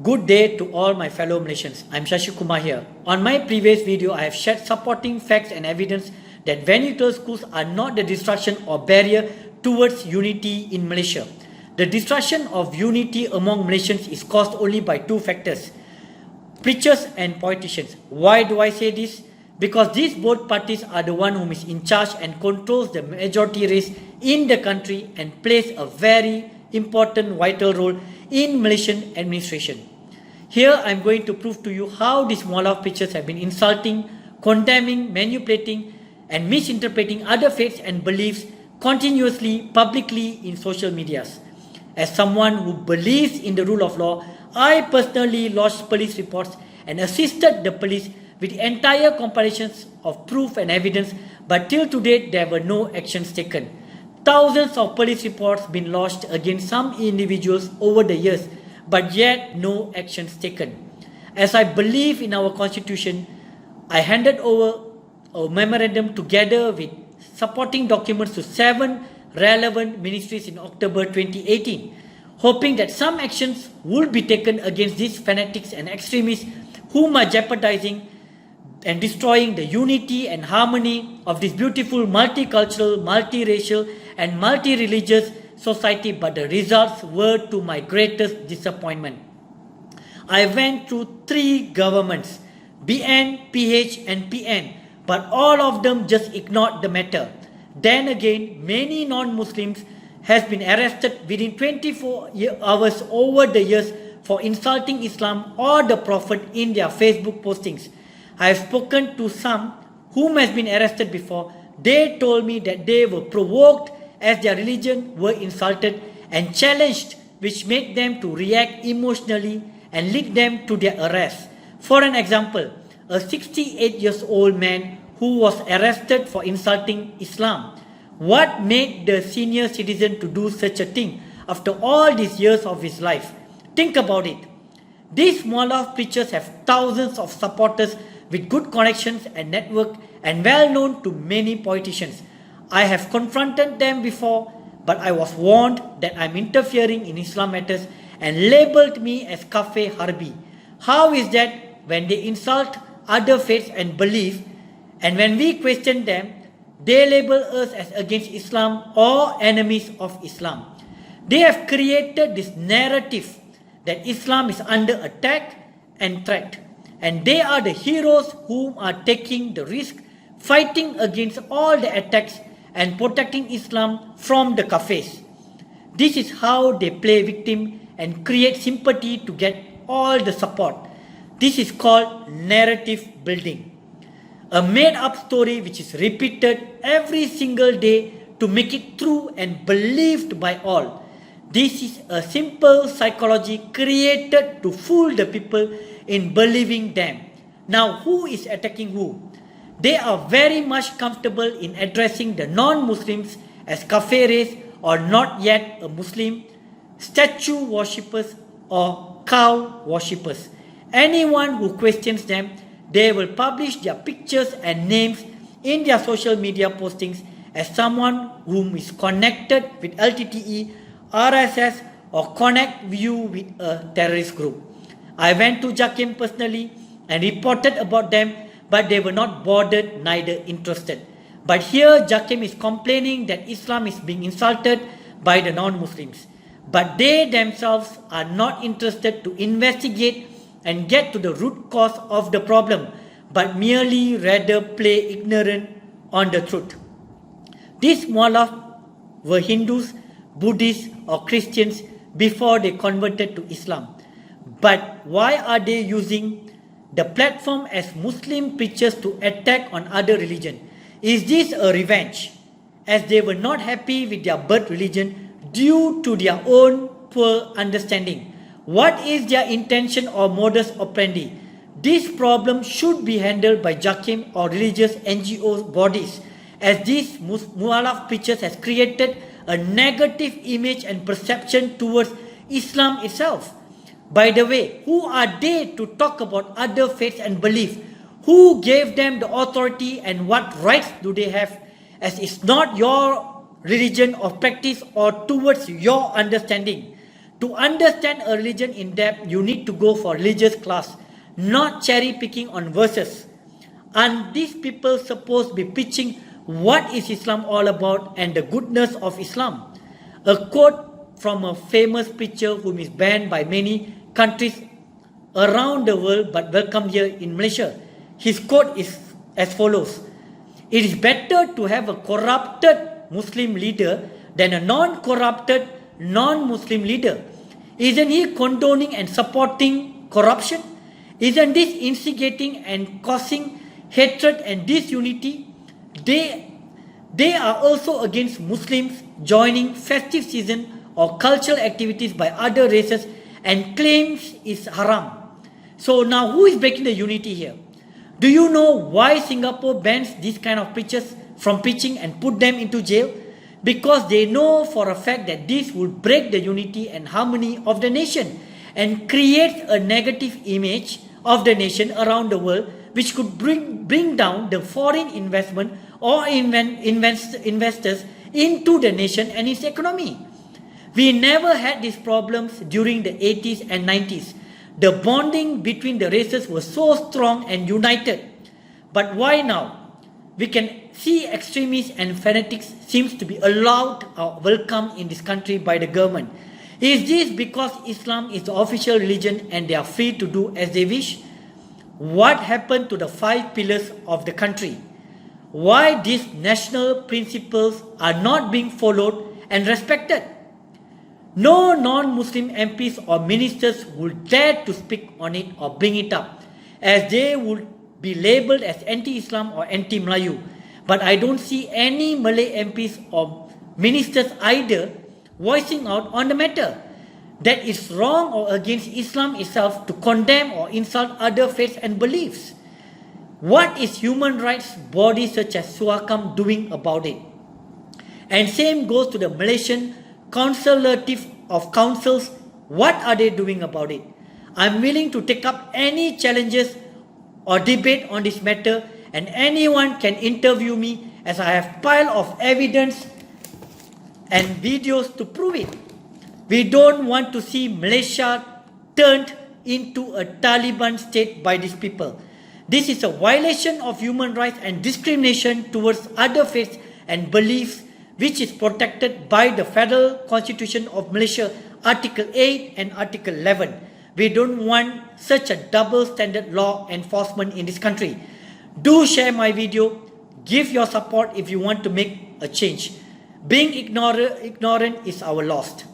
Good day to all my fellow Malaysians. I'm Shashi Kumar here. On my previous video, I have shared supporting facts and evidence that Venezuelan schools are not the distraction or barrier towards unity in Malaysia. The destruction of unity among Malaysians is caused only by two factors: preachers and politicians. Why do I say this? Because these both parties are the one who is in charge and controls the majority race in the country and plays a very important vital role in Malaysian administration. Here I am going to prove to you how these Mualaf preachers have been insulting, condemning, manipulating and misinterpreting other faiths and beliefs continuously, publicly in social medias. As someone who believes in the rule of law, I personally lodged police reports and assisted the police with the entire compilations of proof and evidence, but till to date there were no actions taken. Thousands of police reports been lodged against some individuals over the years, but yet no actions taken. As I believe in our constitution, I handed over a memorandum together with supporting documents to 7 relevant ministries in October 2018, hoping that some actions would be taken against these fanatics and extremists whom are jeopardizing and destroying the unity and harmony of this beautiful multicultural, multiracial and multi-religious society, but the results were to my greatest disappointment. I went through 3 governments, BN, PH and PN, but all of them just ignored the matter. Then again, many non-Muslims has been arrested within 24 hours over the years for insulting Islam or the Prophet in their Facebook postings. I have spoken to some whom has been arrested before. They told me that they were provoked as their religion were insulted and challenged, which made them to react emotionally and lead them to their arrest. For an example, a 68-year-old man who was arrested for insulting Islam. What made the senior citizen to do such a thing after all these years of his life? Think about it. These Mualaf preachers have thousands of supporters with good connections and network and well known to many politicians. I have confronted them before, but I was warned that I am interfering in Islam matters and labelled me as Kafir Harbi. How is that when they insult other faiths and beliefs, and when we question them, they label us as against Islam or enemies of Islam? They have created this narrative that Islam is under attack and threat, and they are the heroes who are taking the risk, fighting against all the attacks and protecting Islam from the kafirs. This is how they play victim and create sympathy to get all the support. This is called narrative building. A made-up story which is repeated every single day to make it true and believed by all. This is a simple psychology created to fool the people in believing them. Now, who is attacking who? They are very much comfortable in addressing the non-Muslims as kafirs or not yet a Muslim, statue worshippers or cow worshippers. Anyone who questions them, they will publish their pictures and names in their social media postings as someone whom is connected with LTTE, RSS or connect you with a terrorist group. I went to Jakim personally and reported about them, but they were not bothered, neither interested. But here Jakim is complaining that Islam is being insulted by the non-Muslims. But they themselves are not interested to investigate and get to the root cause of the problem, but merely rather play ignorant on the truth. These Mualaf were Hindus, Buddhists or Christians before they converted to Islam. But why are they using the platform as Muslim preachers to attack on other religion? Is this a revenge, as they were not happy with their birth religion due to their own poor understanding? What is their intention or modus operandi? This problem should be handled by Jakim or religious NGO bodies, as these Mualaf preachers has created a negative image and perception towards Islam itself. By the way, who are they to talk about other faiths and beliefs? Who gave them the authority and what rights do they have, as it's not your religion or practice or towards your understanding? To understand a religion in depth, you need to go for religious class, not cherry picking on verses. And these people supposed to be pitching what is Islam all about and the goodness of Islam. A quote from a famous preacher whom is banned by many countries around the world but welcome here in Malaysia. His quote is as follows: "It is better to have a corrupted Muslim leader than a non-corrupted non-Muslim leader." Isn't he condoning and supporting corruption? Isn't this instigating and causing hatred and disunity? They are also against Muslims joining festive season or cultural activities by other races and claims is haram. So now who is breaking the unity here? Do you know why Singapore bans these kind of preachers from preaching and put them into jail? Because they know for a fact that this will break the unity and harmony of the nation and create a negative image of the nation around the world, which could bring down the foreign investment or investors into the nation and its economy. We never had these problems during the 80s and 90s. The bonding between the races was so strong and united. But why now? We can see extremists and fanatics seems to be allowed or welcome in this country by the government. Is this because Islam is the official religion and they are free to do as they wish? What happened to the 5 pillars of the country? Why these national principles are not being followed and respected? No non-Muslim MPs or ministers would dare to speak on it or bring it up, as they would be labelled as anti-Islam or anti-Melayu. But I don't see any Malay MPs or ministers either voicing out on the matter. That is wrong or against Islam itself to condemn or insult other faiths and beliefs. What is human rights bodies such as SUAKAM doing about it? And same goes to the Malaysian Consultative of Councils. What are they doing about it? I'm willing to take up any challenges or debate on this matter, and anyone can interview me as I have pile of evidence and videos to prove it. We don't want to see Malaysia turned into a Taliban state by these people. This is a violation of human rights and discrimination towards other faiths and beliefs, which is protected by the Federal Constitution of Malaysia, Article 8 and Article 11. We don't want such a double standard law enforcement in this country. Do share my video. Give your support if you want to make a change. Being ignorant is our loss.